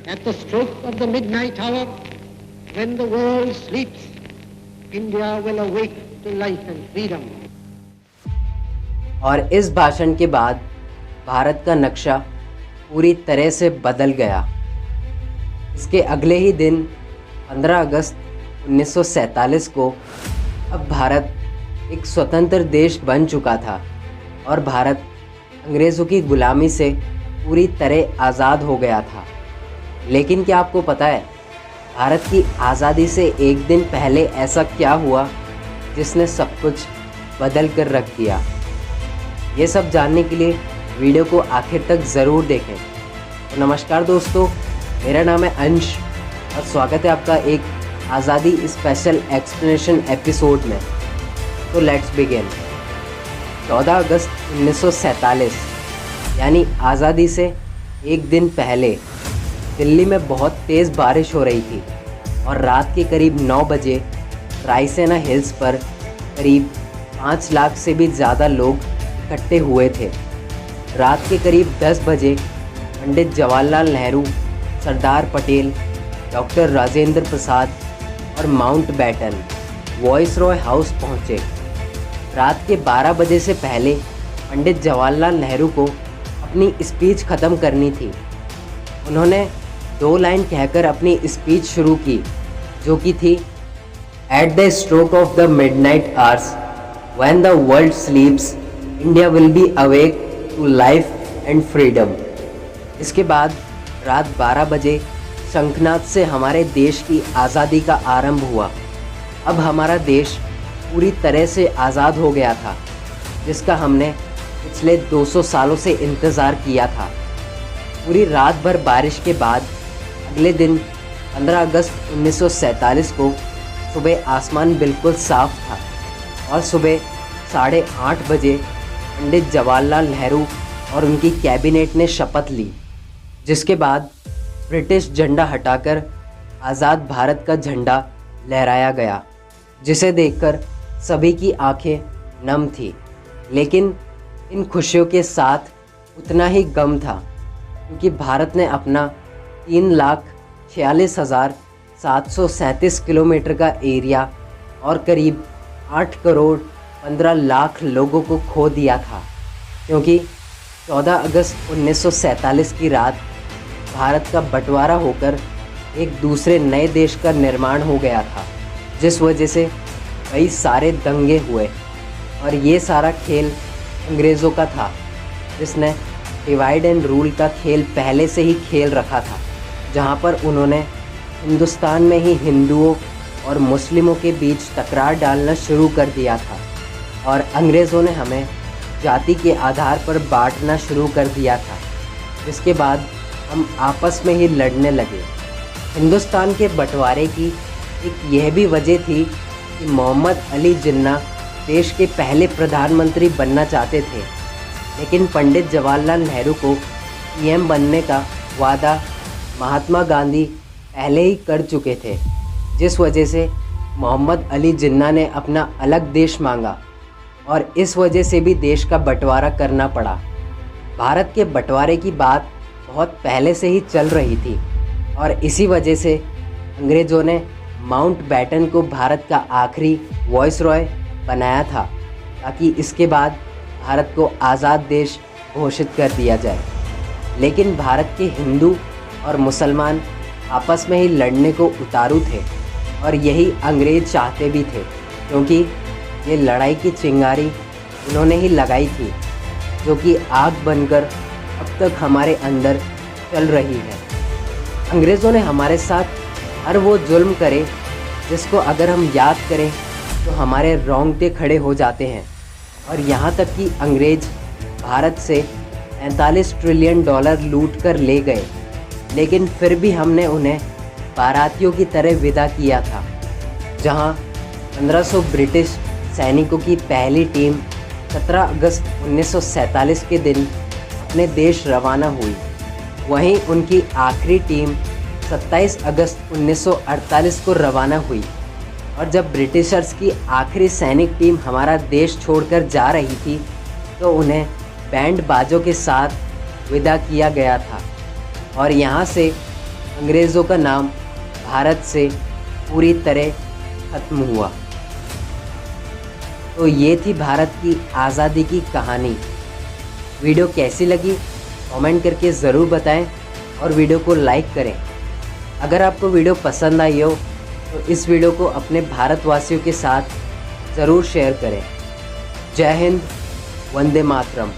At the stroke of the midnight hour, when the world sleeps, India will awake to life and freedom. और इस भाषण के बाद भारत का नक्शा पूरी तरह से बदल गया। इसके अगले ही दिन 15 अगस्त 1947 को अब भारत एक स्वतंत्र देश बन चुका था और भारत अंग्रेज़ों की गुलामी से पूरी तरह आज़ाद हो गया था। लेकिन क्या आपको पता है भारत की आज़ादी से एक दिन पहले ऐसा क्या हुआ जिसने सब कुछ बदल कर रख दिया? ये सब जानने के लिए वीडियो को आखिर तक ज़रूर देखें। तो नमस्कार दोस्तों, मेरा नाम है अंश और स्वागत है आपका एक आज़ादी स्पेशल एक्सप्लेनेशन एपिसोड में। तो लेट्स बिगिन। 14 अगस्त 1947 यानी आज़ादी से एक दिन पहले दिल्ली में बहुत तेज़ बारिश हो रही थी और रात के करीब 9 बजे रायसेना हिल्स पर करीब 5 लाख से भी ज़्यादा लोग इकट्ठे हुए थे। रात के करीब 10 बजे पंडित जवाहरलाल नेहरू, सरदार पटेल, डॉक्टर राजेंद्र प्रसाद और माउंटबेटन वॉइसरॉय हाउस पहुँचे। रात के 12 बजे से पहले पंडित जवाहरलाल नेहरू को अपनी स्पीच ख़त्म करनी थी। उन्होंने 2 लाइन कहकर अपनी स्पीच शुरू की, जो कि थी at the stroke of the midnight hours when the world sleeps India will be awake to life and freedom. इसके बाद रात 12 बजे शंखनाद से हमारे देश की आज़ादी का आरंभ हुआ। अब हमारा देश पूरी तरह से आज़ाद हो गया था, जिसका हमने पिछले 200 सालों से इंतज़ार किया था। पूरी रात भर बारिश के बाद अगले दिन 15 अगस्त 1947 को सुबह आसमान बिल्कुल साफ था और सुबह 8:30 बजे पंडित जवाहरलाल नेहरू और उनकी कैबिनेट ने शपथ ली, जिसके बाद ब्रिटिश झंडा हटाकर आज़ाद भारत का झंडा लहराया गया, जिसे देखकर सभी की आंखें नम थी। लेकिन इन खुशियों के साथ उतना ही गम था, क्योंकि भारत ने अपना 3,46,737 किलोमीटर का एरिया और करीब 8 करोड़ 15 लाख लोगों को खो दिया था। क्योंकि 14 अगस्त 1947 की रात भारत का बंटवारा होकर एक दूसरे नए देश का निर्माण हो गया था, जिस वजह से कई सारे दंगे हुए और ये सारा खेल अंग्रेज़ों का था, जिसने डिवाइड एंड रूल का खेल पहले से ही खेल रखा था, जहाँ पर उन्होंने हिंदुस्तान में ही हिंदुओं और मुस्लिमों के बीच टकरार डालना शुरू कर दिया था और अंग्रेज़ों ने हमें जाति के आधार पर बांटना शुरू कर दिया था, जिसके बाद हम आपस में ही लड़ने लगे। हिंदुस्तान के बंटवारे की एक यह भी वजह थी कि मोहम्मद अली जिन्ना देश के पहले प्रधानमंत्री बनना चाहते थे, लेकिन पंडित जवाहरलाल नेहरू को पीएम बनने का वादा महात्मा गांधी पहले ही कर चुके थे, जिस वजह से मोहम्मद अली जिन्ना ने अपना अलग देश मांगा और इस वजह से भी देश का बंटवारा करना पड़ा। भारत के बंटवारे की बात बहुत पहले से ही चल रही थी और इसी वजह से अंग्रेज़ों ने माउंटबेटन को भारत का आखिरी वॉइसरॉय बनाया था, ताकि इसके बाद भारत को आज़ाद देश घोषित कर दिया जाए। लेकिन भारत के हिंदू और मुसलमान आपस में ही लड़ने को उतारू थे और यही अंग्रेज़ चाहते भी थे, क्योंकि ये लड़ाई की चिंगारी उन्होंने ही लगाई थी, जो कि आग बनकर अब तक हमारे अंदर चल रही है। अंग्रेज़ों ने हमारे साथ हर वो जुल्म करे जिसको अगर हम याद करें तो हमारे रोंगटे खड़े हो जाते हैं। और यहाँ तक कि अंग्रेज़ भारत से 45 ट्रिलियन डॉलर लूट कर ले गए, लेकिन फिर भी हमने उन्हें बारातियों की तरह विदा किया था। जहाँ 1500 ब्रिटिश सैनिकों की पहली टीम 17 अगस्त 1947 के दिन अपने देश रवाना हुई, वहीं उनकी आखिरी टीम 27 अगस्त 1948 को रवाना हुई। और जब ब्रिटिशर्स की आखिरी सैनिक टीम हमारा देश छोड़कर जा रही थी तो उन्हें बैंड बाजों के साथ विदा किया गया था। और यहाँ से अंग्रेज़ों का नाम भारत से पूरी तरह खत्म हुआ। तो ये थी भारत की आज़ादी की कहानी। वीडियो कैसी लगी कमेंट करके ज़रूर बताएं और वीडियो को लाइक करें। अगर आपको वीडियो पसंद आई हो तो इस वीडियो को अपने भारतवासियों के साथ ज़रूर शेयर करें। जय हिंद, वंदे मातरम।